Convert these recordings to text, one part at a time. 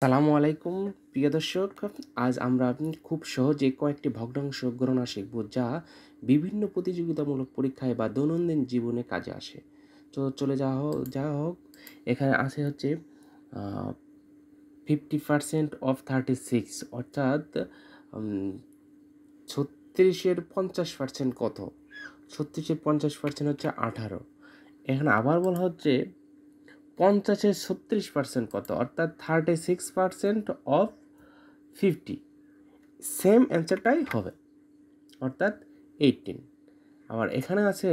সালামু আলাইকুম প্রিয় দর্শক। আজ আমরা খুব সহজে কয়েকটি ভগ্নাংশ গণনা শিখব যা বিভিন্ন প্রতিযোগিতামূলক পরীক্ষায় বা দৈনন্দিন জীবনে কাজে আসে। তো চলে যাওয়া হোক। এখানে আছে হচ্ছে 50% অফ 36, অর্থাৎ 36-এর 50% কত? 36-এর 50% হচ্ছে 18। এখানে আবার বলা হচ্ছে 50-এর 36% কত? অর্থাৎ 36% অফ 50, সেম অ্যান্সারটাই হবে, অর্থাৎ 18। আবার এখানে আছে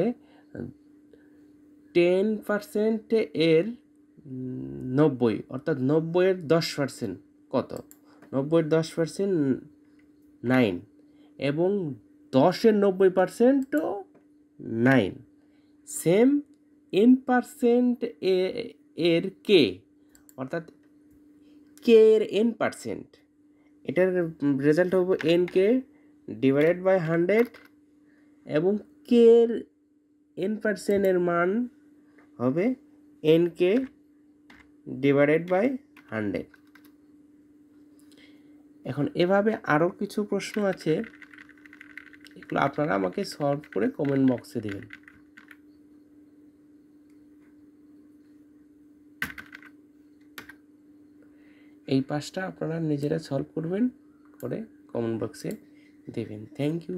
10% এর 90, অর্থাৎ 90-এর 10% কত? 90-এর 10% 9, এবং 10-এর 90%ও 9, সেম এন পার্সেন্ট এর কে, অর্থাৎ কে এর এন পার্সেন্ট, এটার রেজাল্ট হবে এন কে ডিভাইডেড বাই 100, এবং কে এর এন পার্সেন্টের মান হবে এন কে ডিভাইডেড বাই 100। এখন এভাবে আরও কিছু প্রশ্ন আছে, এগুলো আপনারা আমাকে সলভ করে কমেন্ট বক্সে দেবেন। এই পাঁচটা আপনারা নিজেরা সলভ করবেন, করে কমেন্ট বক্সে দেবেন। Thank you.